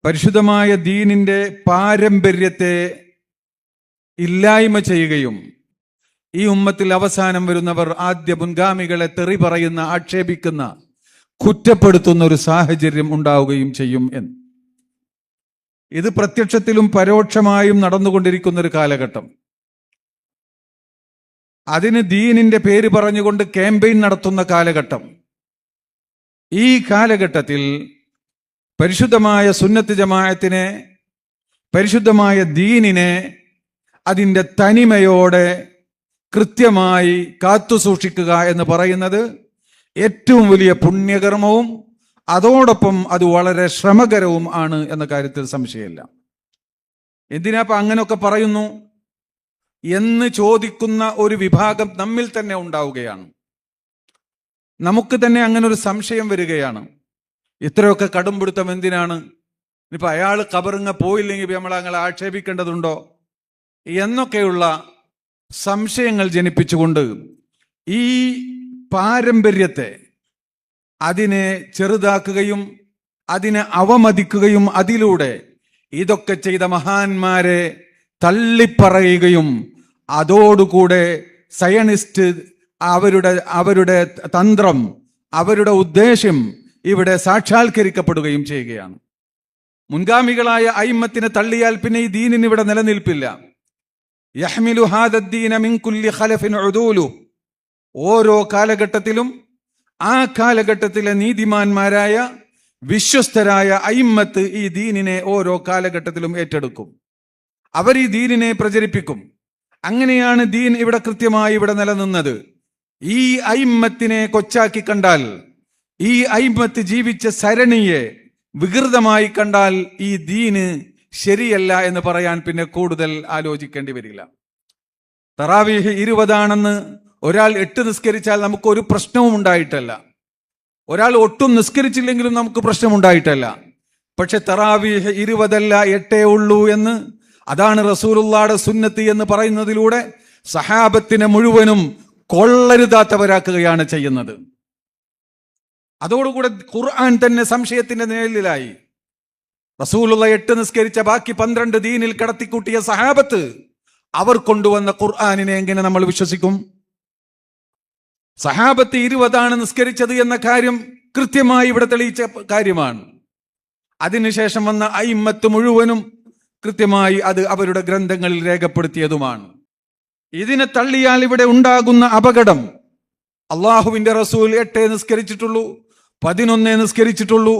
പരിശുദ്ധമായ ദീനിന്റെ പാരമ്പര്യത്തെ ഇല്ലായ്മ ചെയ്യുകയും ഈ ഉമ്മത്തിൽ അവസാനം വരുന്നവർ ആദ്യ മുൻഗാമികളെ തെറി പറയുന്ന, ആക്ഷേപിക്കുന്ന, കുറ്റപ്പെടുത്തുന്ന ഒരു സാഹചര്യം ഉണ്ടാവുകയും ചെയ്യും എന്ന്. ഇത് പ്രത്യക്ഷത്തിലും പരോക്ഷമായും നടന്നുകൊണ്ടിരിക്കുന്ന ഒരു കാലഘട്ടം. അതിന് ദീനിന്റെ പേര് പറഞ്ഞുകൊണ്ട് ക്യാമ്പയിൻ നടത്തുന്ന കാലഘട്ടം. ഈ കാലഘട്ടത്തിൽ പരിശുദ്ധമായ സുന്നത്ത് ജമാഅത്തിനെ, പരിശുദ്ധമായ ദീനിനെ അതിൻ്റെ തനിമയോടെ കൃത്യമായി കാത്തു സൂക്ഷിക്കുക എന്ന് പറയുന്നത് ഏറ്റവും വലിയ പുണ്യകർമ്മവും അതോടൊപ്പം അത് വളരെ ശ്രമകരവും ആണ് എന്ന കാര്യത്തിൽ സംശയമില്ല. എന്തിനാപ്പം അങ്ങനെയൊക്കെ പറയുന്നു എന്ന് ചോദിക്കുന്ന ഒരു വിഭാഗം നമ്മിൽ തന്നെ ഉണ്ടാവുകയാണ്. നമുക്ക് തന്നെ അങ്ങനെ ഒരു സംശയം വരികയാണ്. ഇത്രയൊക്കെ കടുംപിടുത്തം എന്തിനാണ്? ഇനിയിപ്പോൾ അയാൾ ഖബറിങ്ങ പോയില്ലെങ്കിൽ നമ്മൾ അങ്ങനെ ആക്ഷേപിക്കേണ്ടതുണ്ടോ എന്നൊക്കെയുള്ള സംശയങ്ങൾ ജനിപ്പിച്ചുകൊണ്ട് ഈ പാരമ്പര്യത്തെ, അതിനെ ചെറുതാക്കുകയും അതിനെ അവമതിക്കുകയും അതിലൂടെ ഇതൊക്കെ ചെയ്ത മഹാന്മാരെ തള്ളിപ്പറയുകയും അതോടുകൂടെ സയനിസ്റ്റ് അവരുടെ തന്ത്രം, അവരുടെ ഉദ്ദേശ്യം ഇവിടെ സാക്ഷാത്കരിക്കപ്പെടുകയും ചെയ്യുകയാണ്. മുൻഗാമികളായ അയിമ്മത്തിനെ തള്ളിയാൽ പിന്നെ ഈ ദീനിന് ഇവിടെ നിലനിൽപ്പില്ല. യഹ്മിലു ഹാദദ്ദീന മിൻ കുല്ലി ഖലഫിൻ ഉദൂലു. ഓരോ കാലഘട്ടത്തിലും ആ കാലഘട്ടത്തിലെ നീതിമാന്മാരായ വിശ്വസ്തരായ അയിമ്മത്ത് ഈ ദീനിനെ ഓരോ കാലഘട്ടത്തിലും ഏറ്റെടുക്കും. അവർ ഈ ദീനിനെ പ്രചരിപ്പിക്കും. അങ്ങനെയാണ് ദീൻ ഇവിടെ കൃത്യമായി ഇവിടെ നിലനിന്നത്. ഈ അയിമ്മത്തിനെ കൊച്ചാക്കി കണ്ടാൽ, ഈ അയിമ്മത്ത് ജീവിച്ച സരണിയെ വികൃതമായി കണ്ടാൽ ഈ ദീന് ശരിയല്ല എന്ന് പറയാൻ പിന്നെ കൂടുതൽ ആലോചിക്കേണ്ടി വരില്ല. തറാവീഹ് 20 ഒരാൾ 8 നിസ്കരിച്ചാൽ നമുക്ക് ഒരു പ്രശ്നവും ഉണ്ടായിട്ടല്ല. ഒരാൾ ഒട്ടും നിസ്കരിച്ചില്ലെങ്കിലും നമുക്ക് പ്രശ്നമുണ്ടായിട്ടല്ല. പക്ഷെ തറാവീഹ് 20 8 ഉള്ളൂ എന്ന്, അതാണ് റസൂലുള്ളാഹിയുടെ സുന്നത്ത് എന്ന് പറയുന്നതിലൂടെ സഹാബത്തിനെ മുഴുവനും കൊള്ളരുതാത്തവരാക്കുകയാണ് ചെയ്യുന്നത്. അതോടുകൂടെ ഖുർആൻ തന്നെ സംശയത്തിന്റെ നിഴലിലായി. റസൂലുള്ള 8 നിസ്കരിച്ച ബാക്കി 12 ദീനിൽ കടത്തിക്കൂട്ടിയ സഹാബത്ത് അവർ കൊണ്ടുവന്ന ഖുർആനിനെ എങ്ങനെ നമ്മൾ വിശ്വസിക്കും? സഹാബത്ത് 20 നിസ്കരിച്ചത് എന്ന കാര്യം കൃത്യമായി ഇവിടെ തെളിയിച്ച കാര്യമാണ്. അതിനുശേഷം വന്ന അയിമ്മത്ത് മുഴുവനും കൃത്യമായി അത് അവരുടെ ഗ്രന്ഥങ്ങളിൽ രേഖപ്പെടുത്തിയതുമാണ്. ഇതിനെ തള്ളിയാൽ ഇവിടെ ഉണ്ടാകുന്ന അപകടം, അള്ളാഹുവിന്റെ റസൂൽ 8 നിസ്കരിച്ചിട്ടുള്ളൂ, 11 നിസ്കരിച്ചിട്ടുള്ളൂ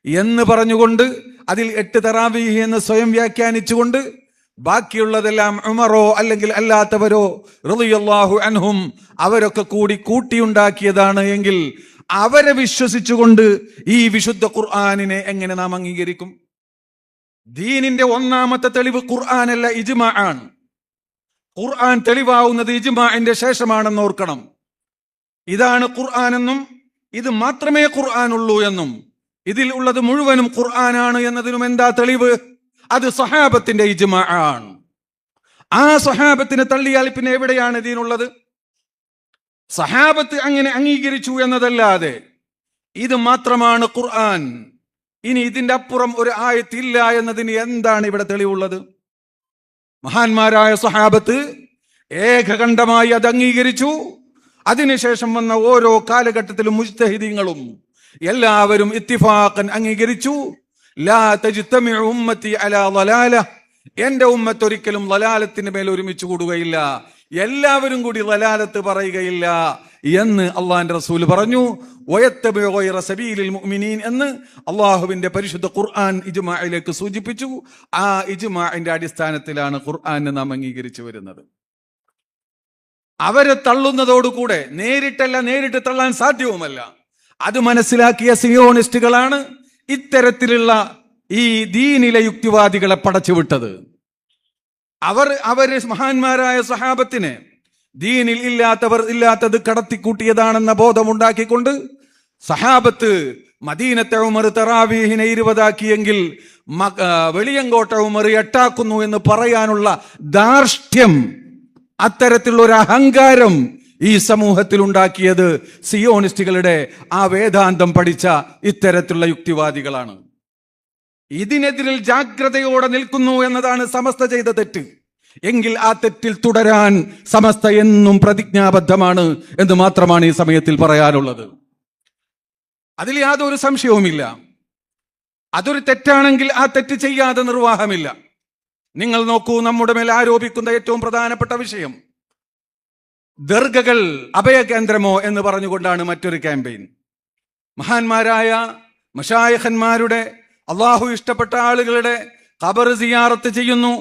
എന്ന് പറഞ്ഞുകൊണ്ട് അതിൽ 8 തറാവീഹ് എന്ന് സ്വയം വ്യാഖ്യാനിച്ചുകൊണ്ട് ബാക്കിയുള്ളതെല്ലാം ഉമറോ അല്ലെങ്കിൽ അല്ലാത്തവരോ റളിയല്ലാഹു അൻഹും അവരൊക്കെ കൂടി കൂട്ടിയുണ്ടാക്കിയതാണ് എങ്കിൽ അവരെ വിശ്വസിച്ചുകൊണ്ട് ഈ വിശുദ്ധ ഖുർആനിനെ എങ്ങനെ നാം അംഗീകരിക്കും? ദീനിന്റെ ഒന്നാമത്തെ തെളിവ് ഖുർആനല്ല, ഇജ്മാ ആണ്. ഖുർആൻ തെളിവാവുന്നത് ഇജ്മാഇന്റെ ശേഷമാണെന്ന് ഓർക്കണം. ഇതാണ് ഖുർആനെന്നും ഇത് മാത്രമേ ഖുർആനുള്ളൂ എന്നും ഇതിൽ ഉള്ളത് മുഴുവനും ഖുർആനാണ് എന്നതിനും എന്താ തെളിവ്? അത് സഹാബത്തിന്റെ ഇജ്മാ ആണ്. ആ സഹാബത്തിനെ തള്ളിയാൽ പിന്നെ എവിടെയാണ് ദീനുള്ളത്? സഹാബത്ത് അങ്ങനെ അംഗീകരിച്ചു എന്നതല്ലാതെ ഇത് മാത്രമാണ് ഖുർആൻ, ഇനി ഇതിന്റെ അപ്പുറം ഒരു ആയത്തില്ല എന്നതിന് എന്താണ് ഇവിടെ തെളിവുള്ളത്? മഹാന്മാരായ സഹാബത്ത് ഏകകണ്ഠമായി അത് അംഗീകരിച്ചു. അതിനുശേഷം വന്ന ഓരോ കാലഘട്ടത്തിലും മുജ്തഹിദീങ്ങളും എല്ലാവരും ഇത്തിഫാഖൻ അംഗീകരിച്ചു. ലാ തജ്തമിഉ ഉമ്മത്തി അലാ ളലാല, എന്റെ ഉമ്മത്ത് ഒരിക്കലും ളലാലത്തിന് മേൽ ഒരുമിച്ച് കൂടുകയില്ല, എല്ലാവരും കൂടി ളലാലത്ത് പറയുകയില്ല എന്ന് അള്ളാഹിന്റെ റസൂൽ പറഞ്ഞു. വയത്തബിഉ ഗൈറ സബീലിൽ മുഅ്മിനീൻ എന്ന് അള്ളാഹുവിന്റെ പരിശുദ്ധ ഖുർആൻ ഇജ്മാഇലേക്ക് സൂചിപ്പിച്ചു. ആ ഇജ്മാഇന്റെ അടിസ്ഥാനത്തിലാണ് ഖുർആനെ നാം അംഗീകരിച്ചു വരുന്നത്. അവരെ തള്ളുന്നതോടുകൂടെ നേരിട്ട് തള്ളാൻ സാധ്യവുമല്ല. അത് മനസ്സിലാക്കിയ സിയോണിസ്റ്റുകളാണ് ഇത്തരത്തിലുള്ള ഈ ദീനിലെ യുക്തിവാദികളെ പടച്ചുവിട്ടത്. അവര് മഹാന്മാരായ സഹാബത്തിനെ ദീനിൽ ഇല്ലാത്തത് കടത്തിക്കൂട്ടിയതാണെന്ന ബോധമുണ്ടാക്കിക്കൊണ്ട് സഹാബത്ത് മദീനത്തെ ഉമർ തറാവീഹിനെ 20 വെളിയങ്കോട്ട ഉമർ 8 എന്ന് പറയാനുള്ള ധാർഷ്ട്യം, അത്തരത്തിലുള്ള ഒരു അഹങ്കാരം ഈ സമൂഹത്തിൽ ഉണ്ടാക്കിയത് സിയോണിസ്റ്റുകളുടെ ആ വേദാന്തം പഠിച്ച ഇത്തരത്തിലുള്ള യുക്തിവാദികളാണ്. ഇതിനെതിരിൽ ജാഗ്രതയോടെ നിൽക്കുന്നു എന്നതാണ് സമസ്ത ചെയ്ത തെറ്റ്. എങ്കിൽ ആ തെറ്റിൽ തുടരാൻ സമസ്ത എന്നും പ്രതിജ്ഞാബദ്ധമാണ് എന്ന് മാത്രമാണ് ഈ സമയത്തിൽ പറയാനുള്ളത്. അതിൽ യാതൊരു സംശയവുമില്ല. അതൊരു തെറ്റാണെങ്കിൽ ആ തെറ്റ് ചെയ്യാതെ നിർവാഹമില്ല. നിങ്ങൾ നോക്കൂ, നമ്മുടെ മേൽ ആരോപിക്കുന്ന ഏറ്റവും പ്രധാനപ്പെട്ട വിഷയം ദർഗകൾ അഭയകേന്ദ്രമോ എന്ന് പറഞ്ഞുകൊണ്ടാണ് മറ്റൊരു ക്യാമ്പയിൻ. മഹാന്മാരായ മശായിഖന്മാരുടെ, അള്ളാഹു ഇഷ്ടപ്പെട്ട ആളുകളുടെ ഖബർ സിയാറത്ത് ചെയ്യുന്നു,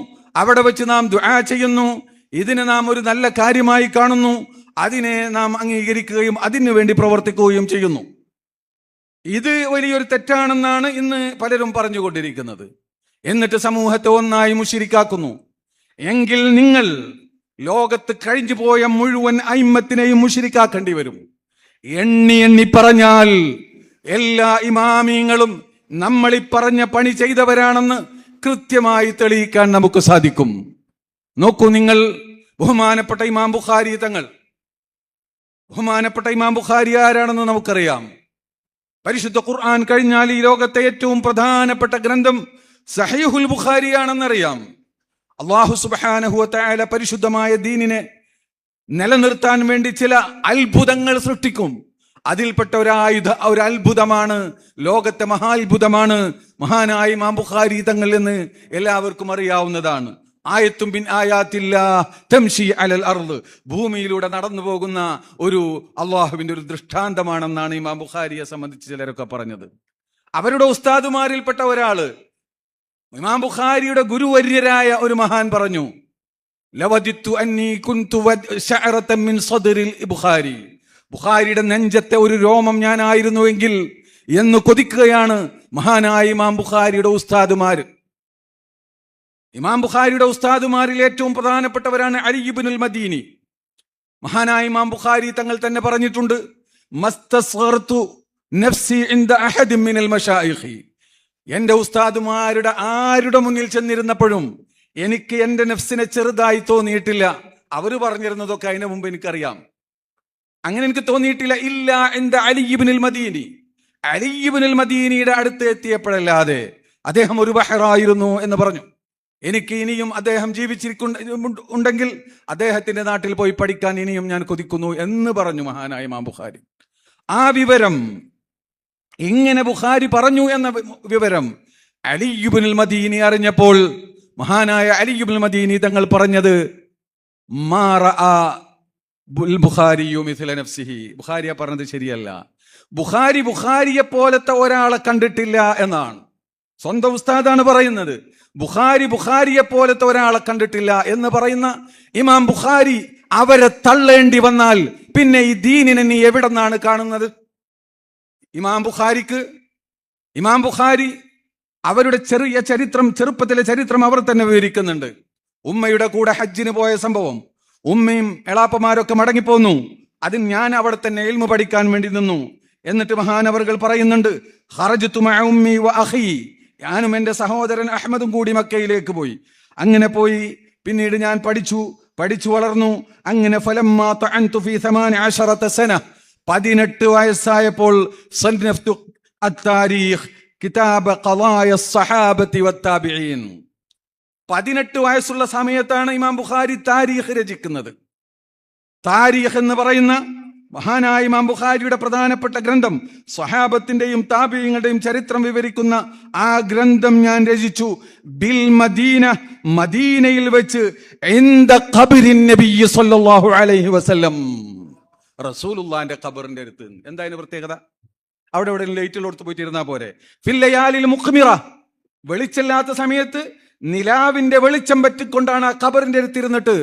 അവിടെ വെച്ച് നാം ദുആ ചെയ്യുന്നു. ഇതിനെ നാം ഒരു നല്ല കാര്യമായി കാണുന്നു, അതിനെ നാം അംഗീകരിക്കുകയും അതിനു വേണ്ടി പ്രവർത്തിക്കുകയും ചെയ്യുന്നു. ഇത് വലിയൊരു തെറ്റാണെന്നാണ് ഇന്ന് പലരും പറഞ്ഞുകൊണ്ടിരിക്കുന്നത്. എന്നിട്ട് സമൂഹത്തെ ഒന്നായി മുശ്രിക്കാക്കുന്നു. എങ്കിൽ നിങ്ങൾ ലോകത്ത് കഴിഞ്ഞു പോയ മുഴുവൻ അയിമ്മത്തിനെയും മുശ്രിക്കാക്കേണ്ടി വരും. എണ്ണി എണ്ണി പറഞ്ഞാൽ എല്ലാ ഇമാമിങ്ങളും നമ്മൾ ഈ പറഞ്ഞ പണി ചെയ്തവരാണെന്ന് കൃത്യമായി തെളിയിക്കാൻ നമുക്ക് സാധിക്കും. നോക്കൂ, നിങ്ങൾ ബഹുമാനപ്പെട്ട ഇമാം ബുഖാരി തങ്ങൾ, ബഹുമാനപ്പെട്ട ഇമാം ബുഖാരി ആരാണെന്ന് നമുക്കറിയാം. പരിശുദ്ധ ഖുർആൻ കഴിഞ്ഞാൽ ഈ ലോകത്തെ ഏറ്റവും പ്രധാനപ്പെട്ട ഗ്രന്ഥം സഹീഹുൽ ബുഖാരിയാണെന്നറിയാം. അല്ലാഹു സുബ്ഹാനഹു വ തആല പരിശുദ്ധമായ ദീനിനെ നിലനിർത്താൻ വേണ്ടി ചില അത്ഭുതങ്ങൾ സൃഷ്ടിക്കും. അതിൽപ്പെട്ട ഒരു അത്ഭുതമാണ്, ലോകത്തെ മഹാത്ഭുതമാണ് മഹാനായ ഇമാം ബുഖാരി തങ്ങൾ എന്ന് എല്ലാവർക്കും അറിയാവുന്നതാണ്. ആയത്തും ബിൻ ആയാത്തില്ലാ തംശി അലൽ അർള്, ഭൂമിയിലൂടെ നടന്നു പോകുന്ന ഒരു അള്ളാഹുവിന്റെ ഒരു ദൃഷ്ടാന്തമാണെന്നാണ് ഇമാം ബുഖാരിയെ സംബന്ധിച്ച് ചിലരൊക്കെ പറഞ്ഞത്. അവരുടെ ഉസ്താദുമാരിൽപ്പെട്ട ഒരാള്, ഇമാം ബുഖാരിയുടെ ഗുരുവര്യരായ ഒരു മഹാൻ പറഞ്ഞു, ലവദിത്തു അന്നി കുൻതു ശഅറതൻ മിൻ സദ്രിൽ ബുഖാരി, ബുഖാരിയുടെ നെഞ്ചത്തെ ഒരു രോമം ഞാനായിരുന്നുവെങ്കിൽ എന്ന് കൊതിക്കുകയാണ് മഹാനായ ഇമാം ബുഖാരിയുടെ ഉസ്താദുമാർ. ഇമാം ബുഖാരിയുടെ ഉസ്താദുമാരിൽ ഏറ്റവും പ്രധാനപ്പെട്ടവരാണ് അലി ഇബ്നുൽ മദീനി. മഹാനായ ഇമാം ബുഖാരി തങ്ങൾ തന്നെ പറഞ്ഞിട്ടുണ്ട്, മസ്തസ്ഗർതു നഫ്സി ഇൻദ അഹദ് മിനൽ മശായിഖി, എന്റെ ഉസ്താദുമാരുടെ ആരുടെ മുന്നിൽ ചെന്നിരുന്നപ്പോഴും എനിക്ക് എന്റെ നഫ്സിനെ ചെറുതായി തോന്നിയിട്ടില്ല. അവര് പറഞ്ഞിരുന്നതൊക്കെ അതിനു മുമ്പ് എനിക്കറിയാം, അങ്ങനെ എനിക്ക് തോന്നിയിട്ടില്ല. ഇല്ല ഇൻദ അലി ഇബ്നുൽ മദീനി, അലി ഇബ്നുൽ മദീനിയുടെ അടുത്ത് എത്തിയപ്പോഴല്ലാതെ. അദ്ദേഹം ഒരു ബഹറായിരുന്നു എന്ന് പറഞ്ഞു. എനിക്ക് ഇനിയും അദ്ദേഹം ജീവിച്ചിരിക്കുന്നുണ്ടെങ്കിൽ അദ്ദേഹത്തിന്റെ നാട്ടിൽ പോയി പഠിക്കാൻ ഇനിയും ഞാൻ കൊതിക്കുന്നു എന്ന് പറഞ്ഞു മഹാനായ ഇമാം ബുഖാരി. ആ വിവരം, ഇങ്ങനെ ബുഖാരി പറഞ്ഞു എന്ന വിവരം അലി ഇബ്നുൽ മദീനി അറിഞ്ഞപ്പോൾ മഹാനായ അലി ഇബ്നുൽ മദീനി തങ്ങൾ പറഞ്ഞത്, മാ റഅ ബുഖാരിയു മിസ്ല നഫ്സിഹി, ബുഖാരിയ പറഞ്ഞത് ശരിയല്ല, ബുഖാരിയെ പോലത്തെ ഒരാളെ കണ്ടിട്ടില്ല എന്നാണ്. സ്വന്തം ഉസ്താദാണ് പറയുന്നത്. ബുഖാരിയെ പോലത്തെ ഒരാളെ കണ്ടിട്ടില്ല എന്ന് പറയുന്ന ഇമാം ബുഖാരി അവരെ തള്ളേണ്ടി വന്നാൽ പിന്നെ ഈ ദീനിനെ നീ എവിടെ നിന്നാണ് കാണുന്നത്? ഇമാം ബുഖാരി അവരുടെ ചെറുപ്പത്തിലെ ചരിത്രം അവർ തന്നെ വിവരിക്കുന്നുണ്ട്. ഉമ്മയുടെ കൂടെ ഹജ്ജിന് പോയ സംഭവം, ഉമ്മയും എളാപ്പമാരൊക്കെ മടങ്ങിപ്പോന്നു. അതിന് ഞാൻ അവിടെ തന്നെ ഇൽമു പഠിക്കാൻ വേണ്ടി നിന്നു. എന്നിട്ട് മഹാനവറുകൾ പറയുന്നുണ്ട്, ഖറജ്തു മഅ ഉമ്മി വ അഖി, ഞാനും എൻ്റെ സഹോദരൻ അഹ്മദും കൂടി മക്കയിലേക്ക് പോയി. അങ്ങനെ പോയി പിന്നീട് ഞാൻ പഠിച്ചു വളർന്നു. അങ്ങനെ ഫലമ്മാ തഅൻതു ഫീ 18 സന, 18 വയസ്സായപ്പോൾ സന്നഫ്തു അത്താരീഖ് കിതാബ ഖളായ സ്വഹാബത്തി വത്താബിഈൻ, 18 വയസ്സുള്ള സമയത്താണ് ഇമാം ബുഖാരി താരീഖ് രചിക്കുന്നത്. താരീഖ് എന്ന് പറയുന്ന മഹാനായ ഇമാം ബുഖാരിയുടെ പ്രധാനപ്പെട്ട ഗ്രന്ഥം, സ്വഹാബത്തിന്റെയും താബിഈങ്ങളുടെയും ചരിത്രം വിവരിക്കുന്ന ആ ഗ്രന്ഥം ഞാൻ രചിച്ചു. ബിൽ മദീന, മദീനയിൽ വെച്ച്, ഇൻദ ഖബറിൻ നബി സല്ലല്ലാഹു അലൈഹി വസല്ലം, റസൂലുള്ളാഹിന്റെ ഖബറിന്റെ അടുത്ത്. എന്താ അതിന്റെ പ്രത്യേകത? അവിടെ എവിടെ ലൈറ്റിലോട്ട് പോയിട്ട് ഇരുന്നാ പോരെ? ഫിൽ ലയാലിൽ മുഖ്മിറ, വെളിച്ചല്ലാത്ത സമയത്ത് നിലാവിന്റെ വെളിച്ചം പറ്റിക്കൊണ്ടാണ് ആ ഖബറിന്റെ അടുത്തിരുന്നിട്ട്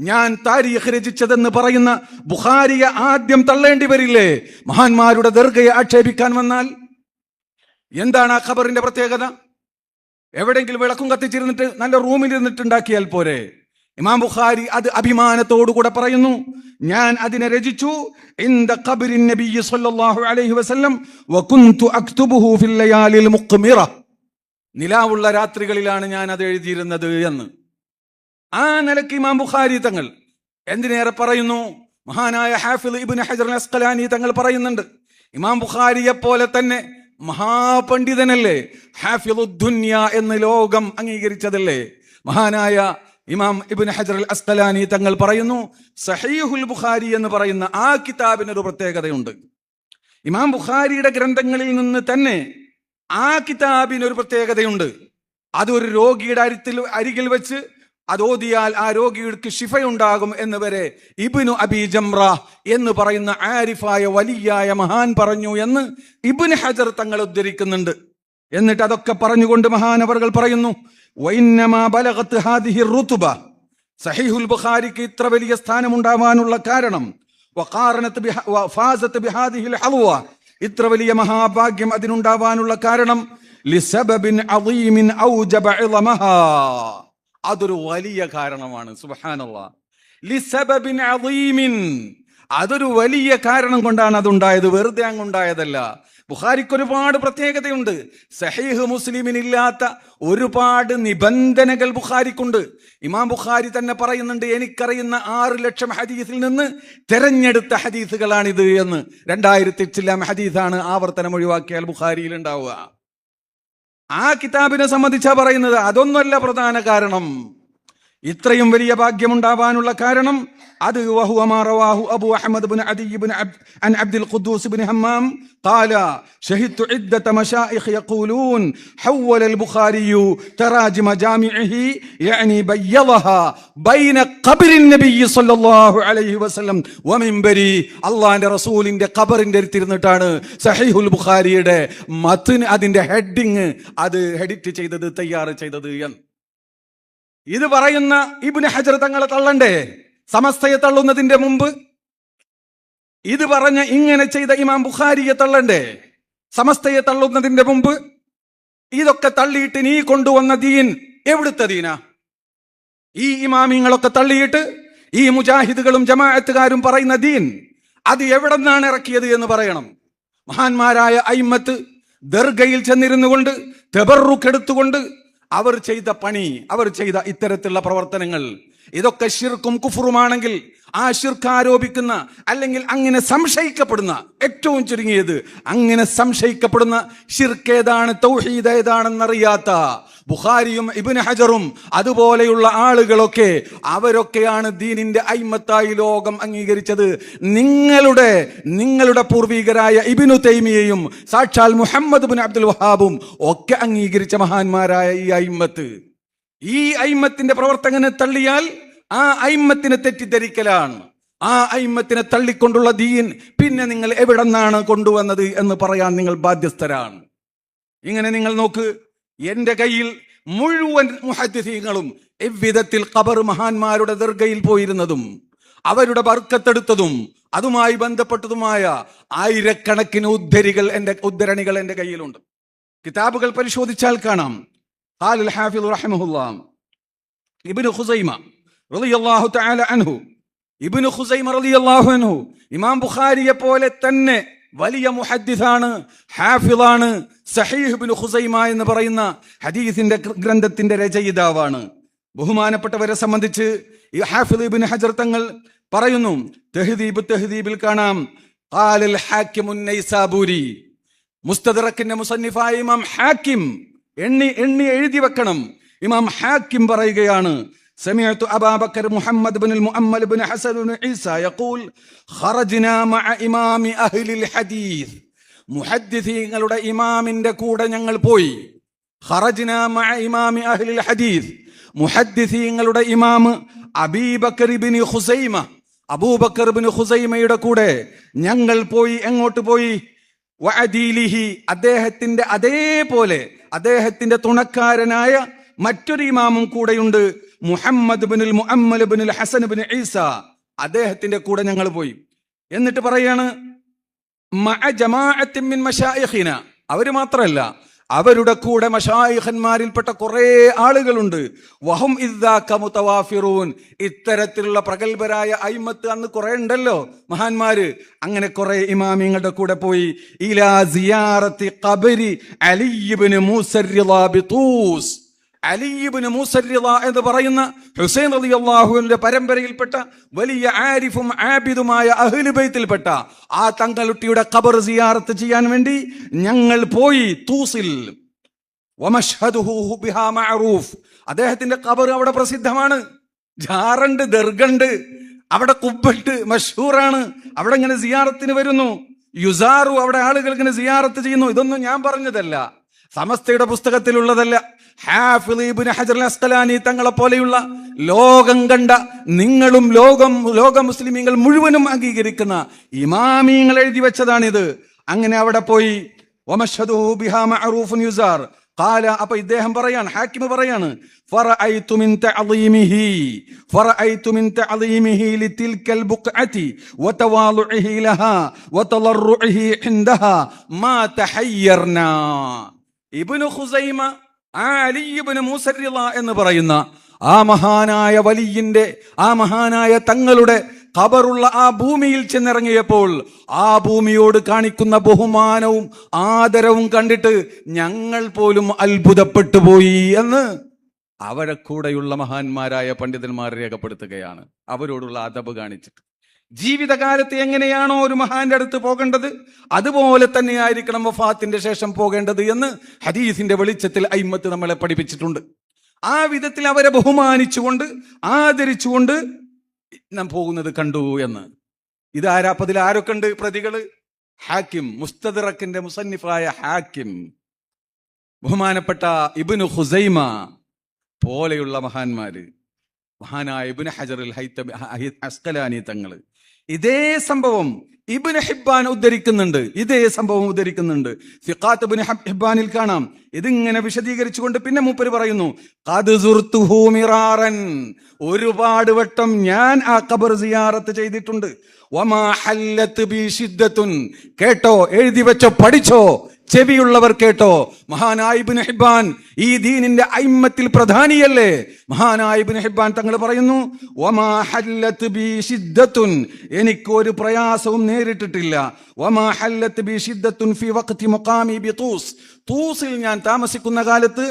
ഞാൻ താരീഖ് രചിച്ചതെന്ന് പറയുന്ന ബുഖാരിയെ ആദ്യം തള്ളേണ്ടി വരില്ലേ മഹാന്മാരുടെ ദർഗയെ ആക്ഷേപിക്കാൻ വന്നാൽ? എന്താണ് ആ ഖബറിന്റെ പ്രത്യേകത? എവിടെയെങ്കിലും വിളക്കും കത്തിച്ചിരുന്നിട്ട് നല്ല റൂമിൽ ഇരുന്നിട്ടുണ്ടാക്കിയാൽ പോരെ? ഇമാം ബുഖാരി അത് അഭിമാനത്തോടുകൂടെ പറയുന്നു, ഞാൻ അതിനെ രചിച്ചു ഇൻദ ഖബറിൻ നബി സല്ലല്ലാഹു അലൈഹി വസല്ലം വകുൻതു അക്തുബുഹു ഫിൽ ലയാലിൽ മുഖ്മിറ, നിലാവുള്ള രാത്രികളിലാണ് ഞാൻ അത് എഴുതിയിരുന്നത് എന്ന്. ആ നിലയ്ക്ക് ഇമാം ബുഖാരി തങ്ങൾ, എന്തിനേറെ പറയുന്നു, മഹാനായ ഹാഫിദ് ഇബ്നു ഹജർ അൽ അസ്ഖലാനി തങ്ങൾ പറയുന്നുണ്ട്, ഇമാം ബുഖാരിയെ പോലെ തന്നെ മഹാപണ്ഡിതനല്ലേ, ഹാഫിളുദ്ദുന്യ എന്ന് ലോകം അംഗീകരിച്ചതല്ലേ. മഹാനായ ഇമാം ഇബ്നു ഹജർ അൽ അസ്ഖലാനി തങ്ങൾ പറയുന്നു, സഹീഹുൽ ബുഖാരി എന്ന് പറയുന്ന ആ കിതാബിനൊരു പ്രത്യേകതയുണ്ട്. ഇമാം ബുഖാരിയുടെ ഗ്രന്ഥങ്ങളിൽ നിന്ന് തന്നെ ആ കിതാബിനൊരു പ്രത്യേകതയുണ്ട്. അതൊരു രോഗിയുടെ അരികിൽ വെച്ച് അതോതിയാൽ ആ രോഗിക്ക് ശിഫയുണ്ടാകും എന്ന് വരെ ഇബ്നു അബി ജംറ എന്ന് പറയുന്ന ആരിഫായ വലിയായ മഹാൻ പറഞ്ഞു എന്ന് ഇബ്നു ഹജർ തങ്ങൾ ഉദ്ധരിക്കുന്നുണ്ട്. എന്നിട്ട് അതൊക്കെ പറഞ്ഞുകൊണ്ട് മഹാനവറുകൾ പറയുന്നു, വഇന്നമാ ബലഗത് ഹാദിഹി റുതുബ, സഹീഹുൽ ബുഖാരിക്ക് ഇത്ര വലിയ സ്ഥാനമുണ്ടാവാനുള്ള കാരണം, വഖാറനത് വഫാസത് ബിഹാദിഹിൽ ഹൽവ, ഇത്ര വലിയ മഹാഭാഗ്യം അതിനുണ്ടാവാനുള്ള കാരണം, ലിസബബിൻ അളീമിൻ ഔജബ ഇളമഹാ, അതൊരു വലിയ കാരണമാണ്. സുബ്ഹാനല്ലാഹ്, ലിസബബിൻ അളീമിൻ, അതൊരു വലിയ കാരണം കൊണ്ടാണ് അതുണ്ടായത്, വെറുതെ അങ്ങുണ്ടായതല്ല. ബുഖാരിക്ക് ഒരുപാട് പ്രത്യേകതയുണ്ട്. സഹീഹ് മുസ്ലിമിനില്ലാത്ത ഒരുപാട് നിബന്ധനകൾ ബുഖാരിക്കുണ്ട്. ഇമാം ബുഖാരി തന്നെ പറയുന്നുണ്ട്, എനിക്കറിയുന്ന 6 ലക്ഷം ഹദീസിൽ നിന്ന് തെരഞ്ഞെടുത്ത ഹദീസുകളാണിത് എന്ന്. 2000 ചില്ലാം ഹദീസാണ് ആവർത്തനം ഒഴിവാക്കിയാൽ ബുഖാരിയിൽ ഉണ്ടാവുക. ആ കിതാബിനെ സംബന്ധിച്ചാ പറയുന്നത്, അതൊന്നുമല്ല പ്രധാന കാരണം. ഇത്രയും വലിയ ഭാഗ്യമുണ്ടാവാനുള്ള കാരണം അത് വഹുവ മാ റവാഹു അബൂ അഹ്മദ് ഇബ്നു അദി ഇബ്നു അൻ അബ്ദുൽ ഖുദ്ദൂസ് ഇബ്നു ഹമ്മാം ഖാല ശഹിദതു ഇദ്ദത മശായിഖ് യഖൂലൂൻ ഹവ്വല അൽ ബുഖാരി തറാജിമ ജാമിഇഹി യഅനി ബയ്യളഹാ ബൈന ഖബ്രിൻ നബി സ്വല്ലല്ലാഹു അലൈഹി വസല്ലം വ മിൻബരി, അല്ലാഹുവിന്റെ റസൂലിന്റെ ഖബറിന്റെ അടുത്തിരുന്നിട്ടാണ് സഹീഹുൽ ബുഖാരിയുടെ മത്ൻ, അതിന്റെ ഹെഡിങ് അത് എഡിറ്റ് ചെയ്തത്, തയ്യാർ ചെയ്തത് എന്ന്. ഇത് പറയുന്ന ഇബ്നു ഹജർ തങ്ങളെ തള്ളണ്ടേ? സമസ്തയെ തള്ളുന്നതിന്റെ മുമ്പ് ഇത് പറഞ്ഞ ഇങ്ങനെ ചെയ്ത ഇമാം ബുഖാരിയെ തള്ളണ്ടേ? സമസ്തയെ തള്ളുന്നതിന്റെ മുമ്പ് ഇതൊക്കെ തള്ളിയിട്ട് നീ കൊണ്ടുവന്ന ദീൻ എവിടുത്തെ ദീനാ? ഈ ഇമാമിങ്ങളൊക്കെ തള്ളിയിട്ട് ഈ മുജാഹിദുകളും ജമാഅത്തുകാരും പറയുന്ന ദീൻ അത് എവിടെ നിന്നാണ് ഇറക്കിയത് എന്ന് പറയണം. മഹാന്മാരായ അയിമ്മത്ത് ദർഗയിൽ ചെന്നിരുന്നു കൊണ്ട് തബറുക്ക് എടുത്തുകൊണ്ട് അവർ ചെയ്ത പണി, അവർ ചെയ്ത ഇത്തരത്തിലുള്ള പ്രവർത്തനങ്ങൾ, ഇതൊക്കെ ശിർക്കും കുഫറുമാണെങ്കിൽ ആ ശിർക്ക് ആരോപിക്കുന്ന അല്ലെങ്കിൽ അങ്ങനെ സംശയിക്കപ്പെടുന്ന, ഏറ്റവും ചുരുങ്ങിയത് അങ്ങനെ സംശയിക്കപ്പെടുന്ന ശിർക്ക് ഏതാണ്, തൗഹീദ് ഏതാണെന്നറിയാത്ത ബുഖാരിയും ഇബ്നു ഹജറും അതുപോലെയുള്ള ആളുകളൊക്കെ, അവരൊക്കെയാണ് ദീനിന്റെ അയിമത്തായി ലോകം അംഗീകരിച്ചത്. നിങ്ങളുടെ പൂർവികരായ ഇബ്നു തൈമിയയും സാക്ഷാൽ മുഹമ്മദ് ഇബ്നു അബ്ദുൽ വഹാബും ഒക്കെ അംഗീകരിച്ച മഹാന്മാരായ ഈ അയിമത്ത്, ഈ അയിമത്തിന്റെ പ്രവർത്തകനെ തള്ളിയാൽ ആ അയിമത്തിനെ തെറ്റിദ്ധരിക്കലാണ്. ആ അയിമത്തിനെ തള്ളിക്കൊണ്ടുള്ള ദീൻ പിന്നെ നിങ്ങൾ എവിടെ നിന്നാണ് കൊണ്ടുവന്നത് എന്ന് പറയാൻ നിങ്ങൾ ബാധ്യസ്ഥരാണ്. ഇങ്ങനെ നിങ്ങൾ നോക്ക്, എന്റെ കയ്യിൽ മുഴുവൻ മുഹദ്ദിസീങ്ങളും എவ்விധത്തിൽ ഖബർ മഹാന്മാരുടെ ദർഗയിൽ പോയിരുന്നതും അവരുടെ ബർക്കത്തെടുത്തതും അതുമായി ബന്ധപ്പെട്ടതുമായ ആയിരക്കണക്കിന് ഉദ്ധരണികൾ എന്റെ കയ്യിലുണ്ട്. കിതാബുകൾ പരിശോധിച്ചാൽ കാണാം. ഖാലൽ ഹാഫിദ് റഹിമഹുല്ലാഹ് ഇബ്നു ഖുസൈമ റളിയല്ലാഹു തആല അൻഹു, ഇബ്നു ഖുസൈമ റളിയല്ലാഹു അൻഹു ഇമാം ബുഖാരിയെ പോലെ തന്നെ വലിയ മുഹദ്ദിസാണ്, ഹാഫിളാണ്. സഹീഹ് ഇബ്നു ഖുസൈമ എന്ന് പറയുന്ന ഹദീസിന്റെ ഗ്രന്ഥത്തിന്റെ രചയിതാവാണ്. ബഹുമാനപ്പെട്ടവരെ സംബന്ധിച്ച് ഈ ഹാഫിള് ഇബ്നു ഹജർ തങ്ങൾ പറയുന്നു, തഹ്ദീബിൽ കാണാം, ഖാലൽ ഹാക്കിമുൻ നൈസാബൂരി, മുസ്തദറക്കിന്റെ മുസന്നിഫായ ഇമാം ഹാക്കിം, എണ്ണി എഴുതി വെക്കണം, ഇമാം ഹാക്കിം പറയുകയാണ്, سمعت أبا بكر محمد بن المؤمل بن حسن بن عيسى يقول خرجنا مع إمام أهل الحديث, മുഹദ്ദിസീങ്ങളുടെ ഇമാമിന്റെ കൂടെ ഞങ്ങൾ പോയി. ഖറജ്നാ മഅ ഇമാമി അഹ്ലിൽ ഹദീസ്, മുഹദ്ദിസീങ്ങളുടെ ഇമാം അബൂബക്കർ ഇബ്നു ഖുസൈമ, അബൂബക്കർ ഇബ്നു ഖുസൈമയുടെ കൂടെ ഞങ്ങൾ പോയി. എങ്ങോട്ട് പോയി? വഅദീലിഹി, അദ്ദേഹത്തിന്റെ അതേപോലെ അദ്ദേഹത്തിന്റെ തുണക്കാരനായ മറ്റൊരു ഇമാമും കൂടെയുണ്ട്, മുഹമ്മദ് ഇബ്നുൽ മുഅമ്മൽ ഇബ്നുൽ ഹസൻ ഇബ്നു ഈസ, അദ്ദേഹത്തിന്റെ കൂടെ ഞങ്ങൾ പോയി. എന്നിട്ട് പറയാണ്, മഅ ജമാഅത്തിൻ മിൻ മശായിഖിന, അവര് മാത്രമല്ല അവരുടെ കൂടെ മശായിഖന്മാരിൽപ്പെട്ട കുറെ ആളുകളുണ്ട്. വഹും ഇദ്ദാക മുതവാഫിറൂൻ, ഇത്തരത്തിലുള്ള പ്രഗൽഭരായ അയിമത്ത് അന്ന് കുറെ ഉണ്ടല്ലോ മഹാന്മാര്. അങ്ങനെ കുറെ ഇമാമിങ്ങളുടെ കൂടെ പോയി. ഇലാ സിയാറത്തി ഖബരി അലി ഇബ്നു മൂസ റിളാ ബിതൂസ്, അലി ഇബ്നു മൂസ എന്ന് പറയുന്ന ഹുസൈൻ റളിയല്ലാഹുവിന്റെ പരമ്പരയിൽപ്പെട്ട വലിയ ആരിഫും ആബിദുമായ അഹ്ലു ബൈത്തിൽപ്പെട്ട ആ തങ്ങളുട്ടിയുടെ ഖബർ സിയാറത്ത് ചെയ്യാൻ വേണ്ടി ഞങ്ങൾ പോയി. തൂസിൽ വമഷ്ഹദുഹു ബിഹാ മഅറൂഫ്. അദ്ദേഹത്തിന്റെ ഖബർ അവിടെ പ്രസിദ്ധമാണ്. ജാറുണ്ട്, ദർഗണ്ട്, അവിടെ കുബ്ബട്ട് മഷ്ഹൂറാണ്. അവിടെ ഇങ്ങനെ സിയാറത്തിന് വരുന്നു. യുസാറു, അവിടെ ആളുകൾ ഇങ്ങനെ സിയാറത്ത് ചെയ്യുന്നു. ഇതൊന്നും ഞാൻ പറഞ്ഞതല്ല, സമസ്തയുടെ പുസ്തകത്തിലുള്ളതല്ല. ഹാഫിള് ഇബ്നു ഹജർ അസ്ഖലാനി തങ്ങളെ പോലെയുള്ള ലോകം കണ്ട, നിങ്ങളും ലോക മുസ്ലിമീങ്ങൾ മുഴുവനും അംഗീകരിക്കുന്ന ഇമാമീങ്ങൾ എഴുതി വെച്ചതാണിത്. അങ്ങനെ അവിടെ പോയി വമഷ്ഹദുഹു ബിഹാ മഅറൂഫുൻ യുസാർ ഖാല. അപ്പൊ ഇദ്ദേഹം പറയാണ്, ഹാക്കിം പറയാണ്, ഫറഅയ്തു മിൻ തഅളീമിഹി ലിതിൽകൽ ബുഖഅതി വതവാളുഇഹി ലഹാ വതളറുഇഹി ഇൻദഹാ മാ തഹയ്യർനാ. ഇബ്നു ഖുസൈമ അലി ഇബ്നു മൂസ എന്ന് പറയുന്ന ആ മഹാനായ വലിയിന്റെ, ആ മഹാനായ തങ്ങളുടെ ഖബറുള്ള ആ ഭൂമിയിൽ ചെന്നിറങ്ങിയപ്പോൾ ആ ഭൂമിയോട് കാണിക്കുന്ന ബഹുമാനവും ആദരവും കണ്ടിട്ട് ഞങ്ങൾ പോലും അത്ഭുതപ്പെട്ടു പോയി എന്ന് അവരെ കൂടെയുള്ള മഹാന്മാരായ പണ്ഡിതന്മാർ രേഖപ്പെടുത്തുകയാണ്. അവരോടുള്ള അദബ് കാണിച്ചിട്ട് ജീവിതകാലത്ത് എങ്ങനെയാണോ ഒരു മഹാന്റെ അടുത്ത് പോകേണ്ടത് അതുപോലെ തന്നെയായിരിക്കണം വഫാത്തിന്റെ ശേഷം പോകേണ്ടത് എന്ന് ഹദീസിന്റെ വെളിച്ചത്തിൽ അയിമ്മത്ത് നമ്മളെ പഠിപ്പിച്ചിട്ടുണ്ട്. ആ വിധത്തിൽ അവരെ ബഹുമാനിച്ചുകൊണ്ട് ആദരിച്ചുകൊണ്ട് നാം പോകുന്നത് കണ്ടു എന്ന്. ഇതാരാപ്പതിൽ ആരൊക്കെ ഉണ്ട് പ്രതികള്? ഹാക്കിം, മുസ്തദ്റക്കിന്റെ മുസന്നിഫായ ഹാക്കിം, ബഹുമാനപ്പെട്ട ഇബ്നു ഖുസൈമ പോലെയുള്ള മഹാന്മാര്, മഹാനായ ഇബ്നു ഹജറുൽ അസ്ഖലാനി തങ്ങള്. ഇതേ സംഭവം ഇബ്നു ഹിബ്ബാൻ ഉദ്ധരിക്കുന്നുണ്ട്. സിഖാത്ത് ഇബ്നു ഹിബ്ബാനിൽ കാണാം. ഇതിങ്ങനെ വിശദീകരിച്ചുകൊണ്ട് പിന്നെ മൂപ്പര് പറയുന്നു, ഖദ് സുർതുഹു മിറാറൻ, ഒരുപാട് വട്ടം ഞാൻ ആ ഖബർ സിയാറത്ത് ചെയ്തിട്ടുണ്ട്. വമാ ഹല്ലത്ത് ബി ശിദ്ദത്തുൻ, കേട്ടോ, എഴുതി വെച്ചോ, പഠിച്ചോ, ചെവിയുള്ളവർ കേട്ടോ. മഹാനായ ഇബ്നു ഹിബ്ബാൻ ഈ ദീനിന്റെ അയിമ്മത്തിൽ പ്രധാനിയല്ലേ? മഹാനായ ഇബ്നു ഹിബ്ബാൻ തങ്ങൾ പറയുന്നു, വമാ ഹല്ലത്ത് ബി ശിദ്ദത്തുൻ, എനിക്ക് ഒരു പ്രയാസവും നേരിട്ടിട്ടില്ല. വമാ ഹല്ലത്ത് ബി ശിദ്ദത്തുൻ ഫി വഖ്തി മുഖാമി ബി തൂസ്, തൂസിൽ ഞാൻ താമസിക്കുന്ന കാലത്ത്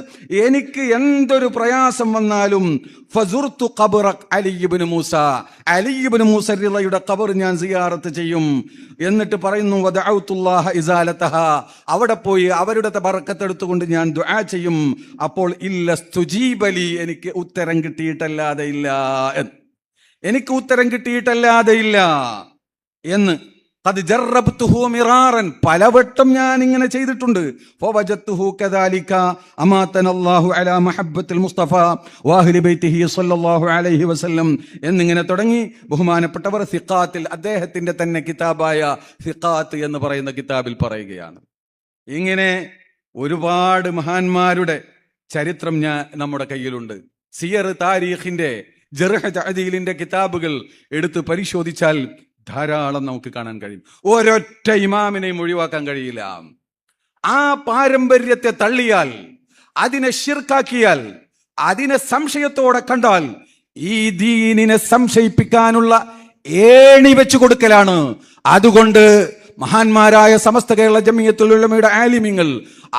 എനിക്ക് എന്തൊരു പ്രയാസം വന്നാലും ഫസുർതു ഖബറ അലി ഇബ്നു മൂസ, അലി ഇബ്നു മൂസ റളിയയുടെ ഖബർ ഞാൻ സിയാറത്ത് ചെയ്യും. എന്നിട്ട് പറയുന്നു, വദഅഉതുല്ലാഹ ഇസാലതഹ, അവിടെ പോയി അവരുടെ ബറക്കത്തെടുത്തുകൊണ്ട് ഞാൻ ദുആ ചെയ്യും. അപ്പോൾ ഇല്ല സ്തുജീബലി, എനിക്ക് ഉത്തരം കിട്ടിയിട്ടല്ലാതെ ഇല്ല എന്ന്. ഖദ് ജറബ്തുഹു മിറാറൻ, പലവട്ടം ഞാൻ ഇങ്ങനെ ചെയ്തിട്ടുണ്ട്. ഫവജത്തുഹു കദാലിക അമാതനല്ലാഹു അലാ മഹബ്ബത്തിൽ മുസ്തഫ വഅഹ്ലി ബൈതിഹി സ്വല്ലല്ലാഹു അലൈഹി വസല്ലം എന്നിങ്ങനെ തുടങ്ങി ബഹുമാനപ്പെട്ടവർ സിഖാത്തിൽ, അദ്ദേഹത്തിന്റെ തന്നെ കിതാബായ സിഖാത്ത് എന്ന് പറയുന്ന കിതാബിൽ പറയുകയാണ്. ഇങ്ങനെ ഒരുപാട് മഹാന്മാരുടെ ചരിത്രം നമ്മുടെ കയ്യിലുണ്ട്. സിയർ താരീഖിന്റെ, ജർഹ് തഅദീലിന്റെ കിതാബുകൾ എടുത്ത് പരിശോധിച്ചാൽ ധാരാളം നമുക്ക് കാണാൻ കഴിയും. ഒരൊറ്റ ഇമാമിനെയും ഒഴിവാക്കാൻ കഴിയില്ല. ആ പാരമ്പര്യത്തെ തള്ളിയാൽ, അതിനെ ശിർക്കാക്കിയാൽ, അതിനെ സംശയത്തോടെ കണ്ടാൽ ഈ ദീനിനെ സംശയിപ്പിക്കാനുള്ള ഏണി വെച്ചു കൊടുക്കലാണ്. അതുകൊണ്ട് മഹാന്മാരായ സമസ്ത കേരള ജമിയത്തുൽ ഉലമയുടെ ആലിമീങ്ങൾ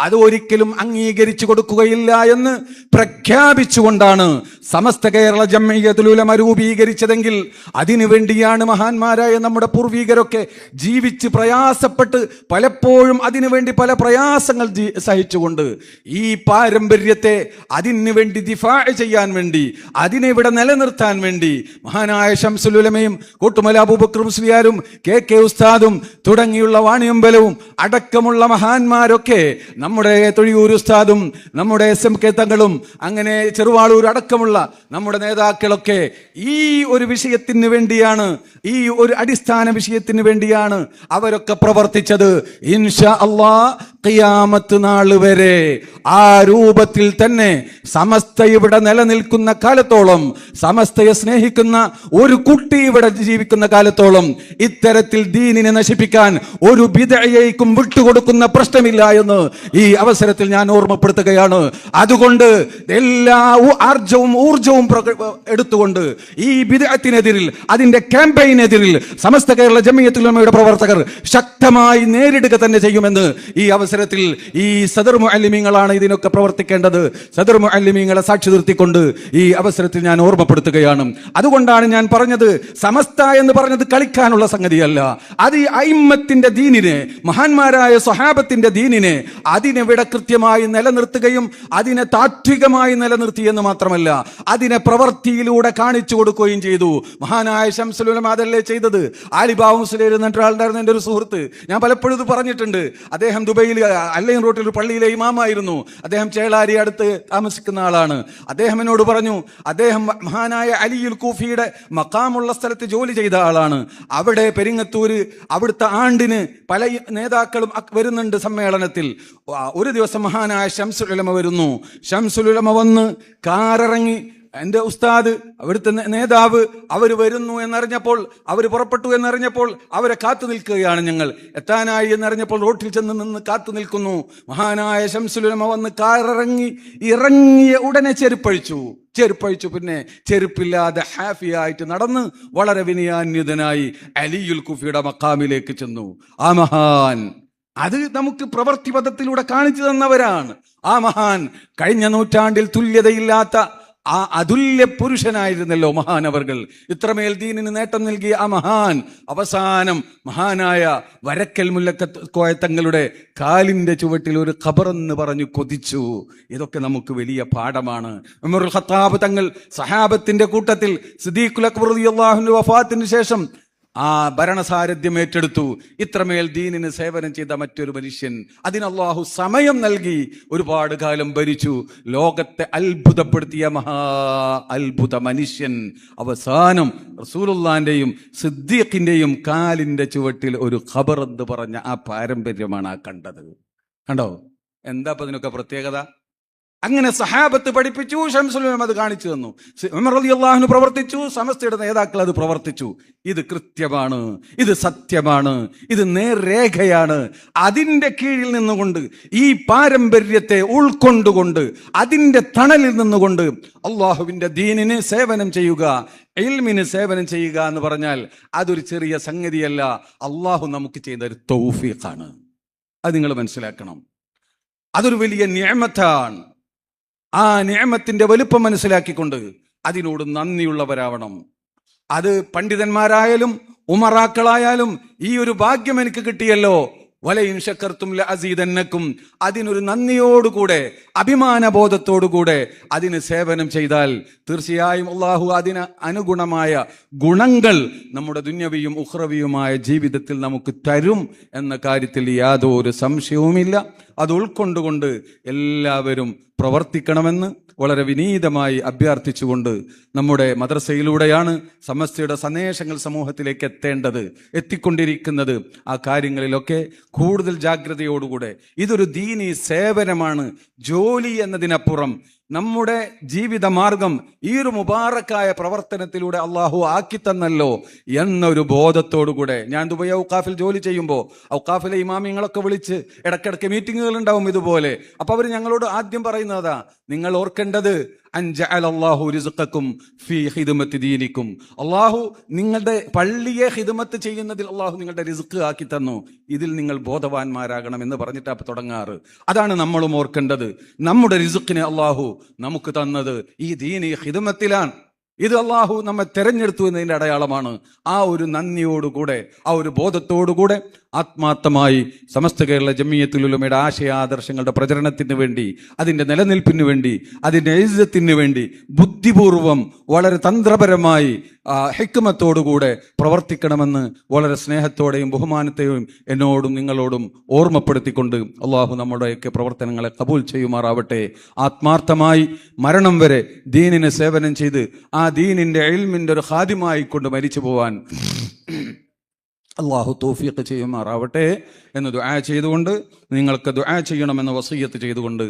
അത് ഒരിക്കലും അംഗീകരിച്ചു കൊടുക്കുകയില്ല എന്ന് പ്രഖ്യാപിച്ചുകൊണ്ടാണ് സമസ്ത കേരള ജമിയത്തുൽ ഉലമ രൂപീകരിച്ചതെങ്കിൽ അതിനു വേണ്ടിയാണ് മഹാന്മാരായ നമ്മുടെ പൂർവികരൊക്കെ ജീവിച്ച് പ്രയാസപ്പെട്ട് പലപ്പോഴും അതിനുവേണ്ടി പല പ്രയാസങ്ങൾ സഹിച്ചുകൊണ്ട് ഈ പാരമ്പര്യത്തെ അതിനു വേണ്ടി ദിഫാ ചെയ്യാൻ വേണ്ടി, അതിനെ ഇവിടെ നിലനിർത്താൻ വേണ്ടി മഹാനായ ശംസുൽ ഉലമയും കോട്ടുമല അബൂബക്കർ മുസ്ലിയാരും കെ ഉസ്താദും തുടങ്ങിയുള്ള വാണിയമ്പലവും അടക്കമുള്ള മഹാന്മാരൊക്കെ, നമ്മുടെ തൊഴിയൂർ ഉസ്താദും നമ്മുടെ SMK തങ്ങളും അങ്ങനെ ചെറുവാളൂർ അടക്കമുള്ള നമ്മുടെ നേതാക്കളൊക്കെ ഈ ഒരു വിഷയത്തിന് വേണ്ടിയാണ്, ഈ ഒരു അടിസ്ഥാന വിഷയത്തിന് വേണ്ടിയാണ് അവരൊക്കെ പ്രവർത്തിച്ചത്. ഇൻഷാ അല്ലാഹ് ഖിയാമത്ത് നാൾ വരെ ആ രൂപത്തിൽ തന്നെ സമസ്ത ഇവിടെ നിലനിൽക്കുന്ന കാലത്തോളം, സമസ്തയെ സ്നേഹിക്കുന്ന ഒരു കുട്ടി ഇവിടെ ജീവിക്കുന്ന കാലത്തോളം ഇത്തരത്തിൽ ദീനിനെ നശിപ്പിക്കാൻ ഒരു ബിദ്അയേക്കും വിട്ടുകൊടുക്കുന്ന പ്രശ്നമില്ല എന്ന് ഈ അവസരത്തിൽ ഞാൻ ഓർമ്മപ്പെടുത്തുകയാണ്. അതുകൊണ്ട് എല്ലാ ഊർജവും എടുത്തുകൊണ്ട് ഈ ബിദ്അത്തിനെതിരിൽ, അതിന്റെ ക്യാമ്പയിനെതിരിൽ സമസ്ത കേരള ജമിയത്തുൽ ഉലമയുടെ പ്രവർത്തകർ ശക്തമായി നേരിടുക തന്നെ ചെയ്യുമെന്ന് ഈ അവസരം അവസരത്തിൽ ഈ സദർ മുഅല്ലിമീങ്ങളാണ് ഇതിനൊക്കെ പ്രവർത്തിക്കേണ്ടത്. സദർ മുഅല്ലിമീങ്ങളെ സാക്ഷി നിർത്തിക്കൊണ്ട് ഈ അവസരത്തിൽ ഞാൻ ഓർമ്മപ്പെടുത്തുകയാണ്. അതുകൊണ്ടാണ് ഞാൻ പറഞ്ഞത്, സമസ്ത എന്ന് പറഞ്ഞത് കളിക്കാനുള്ള സംഗതിയല്ല. അത് ഈ അയിമ്മത്തിന്റെ ദീനിനെ, മഹാന്മാരായ സ്വഹാബത്തിന്റെ ദീനിനെ അതിനെവിടെ കൃത്യമായി നിലനിർത്തുകയും അതിനെ താത്വികമായി നിലനിർത്തിയെന്ന് മാത്രമല്ല, അതിനെ പ്രവൃത്തിയിലൂടെ കാണിച്ചു കൊടുക്കുകയും ചെയ്തു. മഹാനായ ശംസുൽ ഉലമ അതല്ലേ ചെയ്തത്. ആലിബാബു മുസ്ലിം എന്നിട്ടാളുണ്ടായിരുന്ന എൻ്റെ ഒരു സുഹൃത്ത്, ഞാൻ പലപ്പോഴും ഇത് പറഞ്ഞിട്ടുണ്ട്. അദ്ദേഹം ദുബൈയിൽ അല്ലൈൻ റോട്ടിൽ ഒരു പള്ളിയിലെ ഇമാമായിരുന്നു. അദ്ദേഹം ചേളാരി അടുത്ത് താമസിക്കുന്ന ആളാണ്. അദ്ദേഹം എന്നോട് പറഞ്ഞു, അദ്ദേഹം മഹാനായ അലിയുൽ കൂഫിയുടെ മഖാമുള്ള സ്ഥലത്ത് ജോലി ചെയ്ത ആളാണ്. അവിടെ പെരിങ്ങത്തൂര് അവിടുത്തെ ആണ്ടിന് പല നേതാക്കളും വരുന്നുണ്ട് സമ്മേളനത്തിൽ. ഒരു ദിവസം മഹാനായ ശംസുൽ ഉലമ വരുന്നു. ശംസുൽ ഉലമ വന്ന് കാറിറങ്ങി, എൻ്റെ ഉസ്താദ്, അവിടുത്തെ നേതാവ് അവർ വരുന്നു എന്നറിഞ്ഞപ്പോൾ, അവർ പുറപ്പെട്ടു എന്നറിഞ്ഞപ്പോൾ അവരെ കാത്തു നിൽക്കുകയാണ്. ഞങ്ങൾ എത്താനായി എന്നറിഞ്ഞപ്പോൾ റോട്ടിൽ ചെന്ന് നിന്ന് കാത്തു നിൽക്കുന്നു. മഹാനായ ശംസുൽ ഉലമ വന്ന് ഇറങ്ങിയ ഉടനെ ചെരുപ്പഴിച്ചു. പിന്നെ ചെരുപ്പില്ലാതെ ഹാഫിയായിട്ട് നടന്ന് വളരെ വിനയാന്വിതനായി അലിയുൽ കുഫിയുടെ മഖാമിലേക്ക് ചെന്നു. ആ മഹാൻ അത് നമുക്ക് പ്രവൃത്തി പദത്തിലൂടെ കാണിച്ചു തന്നവരാണ്. ആ മഹാൻ കഴിഞ്ഞ നൂറ്റാണ്ടിൽ തുല്യതയില്ലാത്ത ആ അതുല്യ പുരുഷനായിരുന്നല്ലോ മഹാനവർകൾ. ഇത്രമേൽ ദീനിന് നേട്ടം നൽകിയ ആ മഹാൻ അവസാനം മഹാനായ വരക്കൽ മുല്ലക്കോയ തങ്ങളുടെ കാലിന്റെ ചുവട്ടിൽ ഒരു ഖബറെന്ന് പറഞ്ഞു കൊതിച്ചു. ഇതൊക്കെ നമുക്ക് വലിയ പാഠമാണ്. ഉമറുൽ ഖത്താബ് തങ്ങൾ സഹാബത്തിന്റെ കൂട്ടത്തിൽ സിദ്ദീഖുൽ അക്ബർ റളിയല്ലാഹു അൻഹു വഫാത്തിന് ശേഷം ആ ഭരണസാരഥ്യം ഏറ്റെടുത്തു. ഇത്രമേൽ ദീനിന് സേവനം ചെയ്ത മറ്റൊരു മനുഷ്യൻ, അതിന് അല്ലാഹു സമയം നൽകി ഒരുപാട് കാലം ഭരിച്ചു. ലോകത്തെ അത്ഭുതപ്പെടുത്തിയ അത്ഭുത മനുഷ്യൻ അവസാനം റസൂലുള്ളാന്റെയും സിദ്ദീഖിന്റെയും കാലിന്റെ ചുവട്ടിൽ ഒരു ഖബർ എന്ന് പറഞ്ഞ ആ പാരമ്പര്യമാണ് ആ കണ്ടത്. കണ്ടോ, എന്താ ഇപ്പൊ അതിനൊക്കെ പ്രത്യേകത? അങ്ങനെ സഹാബത്ത് പഠിപ്പിച്ചു, ശംസുൽ ഉലമ അത് കാണിച്ചു തന്നു, ഉമർ റളിയല്ലാഹു അൻഹു പ്രവർത്തിച്ചു, സമസ്തയുടെ നേതാക്കൾ അത് പ്രവർത്തിച്ചു. ഇത് കൃത്യമാണ്, ഇത് സത്യമാണ്, ഇത് നേർരേഖയാണ്. അതിൻ്റെ കീഴിൽ നിന്നുകൊണ്ട്, ഈ പാരമ്പര്യത്തെ ഉൾക്കൊണ്ടുകൊണ്ട്, അതിൻ്റെ തണലിൽ നിന്നുകൊണ്ട് അള്ളാഹുവിൻ്റെ ദീനിന് സേവനം ചെയ്യുക, ഇൽമിന് സേവനം ചെയ്യുക എന്ന് പറഞ്ഞാൽ അതൊരു ചെറിയ സംഗതിയല്ല. അള്ളാഹു നമുക്ക് ചെയ്തൊരു തൗഫീഖാണ്. അത് നിങ്ങൾ മനസ്സിലാക്കണം. അതൊരു വലിയ നിഅമത്താണ്. ആ നിഅമത്തിന്റെ വലുപ്പം മനസ്സിലാക്കിക്കൊണ്ട് അതിനോട് നന്ദിയുള്ളവരാവണം. അത് പണ്ഡിതന്മാരായാലും ഉമറാക്കളായാലും ഈ ഒരു ഭാഗ്യം എനിക്ക് കിട്ടിയല്ലോ, വലയിൻ ശക്കർത്തും ലഅസീദന്നക്കും, അതിനൊരു നന്ദിയോടുകൂടെ അഭിമാനബോധത്തോടുകൂടെ അതിന് സേവനം ചെയ്താൽ തീർച്ചയായും അല്ലാഹു അതിന് അനുഗുണമായ ഗുണങ്ങൾ നമ്മുടെ ദുന്യവിയും ഉഖ്റവിയുമായ ജീവിതത്തിൽ നമുക്ക് തരും എന്ന കാര്യത്തിൽ യാതൊരു സംശയവുമില്ല. അത് ഉൾക്കൊണ്ടുകൊണ്ട് എല്ലാവരും പ്രവർത്തിക്കണമെന്ന് വളരെ വിനീതമായി അഭ്യർത്ഥിച്ചുകൊണ്ട്, നമ്മുടെ മദ്രസയിലൂടെയാണ് സമസ്തയുടെ സന്ദേശങ്ങൾ സമൂഹത്തിലേക്ക് എത്തിക്കൊണ്ടിരിക്കുന്നത്. ആ കാര്യങ്ങളിലൊക്കെ കൂടുതൽ ജാഗ്രതയോടുകൂടെ, ഇതൊരു ദീനി സേവനമാണ്, ജോലി എന്നതിനപ്പുറം നമ്മുടെ ജീവിത മാർഗം ഈ ഒരു മുബാറക്കായ പ്രവർത്തനത്തിലൂടെ അള്ളാഹു ആക്കി തന്നല്ലോ എന്നൊരു ബോധത്തോടുകൂടെ. ഞാൻ ദുബൈ ഔഖാഫിൽ ജോലി ചെയ്യുമ്പോൾ ഔഖാഫിലെ ഇമാമിങ്ങളൊക്കെ വിളിച്ച് ഇടയ്ക്കിടയ്ക്ക് മീറ്റിങ്ങുകൾ ഉണ്ടാവും ഇതുപോലെ. അപ്പൊ അവർ ഞങ്ങളോട് ആദ്യം പറയുന്നതാ, നിങ്ങൾ ഓർക്കേണ്ടത് അള്ളാഹു നിങ്ങളുടെ പള്ളിയെ ഹിദ്മത്ത് ചെയ്യുന്നതിൽ അള്ളാഹു നിങ്ങളുടെ റിസ്ക് ആക്കി തന്നു, ഇതിൽ നിങ്ങൾ ബോധവാന്മാരാകണം എന്ന് പറഞ്ഞിട്ടാ തുടങ്ങാറ്. അതാണ് നമ്മളും ഓർക്കേണ്ടത്. നമ്മുടെ റിസ്ക്കിനെ അള്ളാഹു നമുക്ക് തന്നത് ഈ ദീനി ഹിദ്മത്തിലാണ്. ഇത് അള്ളാഹു നമ്മെ തെരഞ്ഞെടുത്തു എന്നതിൻ്റെ അടയാളമാണ്. ആ ഒരു നന്ദിയോടുകൂടെ, ആ ഒരു ബോധത്തോടുകൂടെ ആത്മാർത്ഥമായി സമസ്ത കേരള ജമിയത്തുൽ ഉലമയുടെ ആശയാദർശങ്ങളുടെ പ്രചരണത്തിന് വേണ്ടി, അതിൻ്റെ നിലനിൽപ്പിന് വേണ്ടി, അതിൻ്റെ ഇസ്സത്തിന് വേണ്ടി ബുദ്ധിപൂർവം വളരെ തന്ത്രപരമായി ഹിക്മത്തോടുകൂടെ പ്രവർത്തിക്കണമെന്ന് വളരെ സ്നേഹത്തോടെയും ബഹുമാനത്തെയും എന്നോടും നിങ്ങളോടും ഓർമ്മപ്പെടുത്തിക്കൊണ്ട് അള്ളാഹു നമ്മുടെയൊക്കെ പ്രവർത്തനങ്ങളെ കബൂൽ ചെയ്യുമാറാവട്ടെ. ആത്മാർത്ഥമായി മരണം വരെ ദീനിനെ സേവനം ചെയ്ത് ആ ദീനിൻ്റെ ഇൽമിൻ്റെ ഒരു ഖാദിമായി കൊണ്ട് മരിച്ചു പോവാൻ അള്ളാഹു തൗഫീഖ് ചെയ്യുമാറാവട്ടെ എന്ന് ദുആ ചെയ്തുകൊണ്ട്, നിങ്ങൾക്ക് ദുആ ചെയ്യണമെന്ന് വസിയ്യത്ത് ചെയ്തുകൊണ്ട്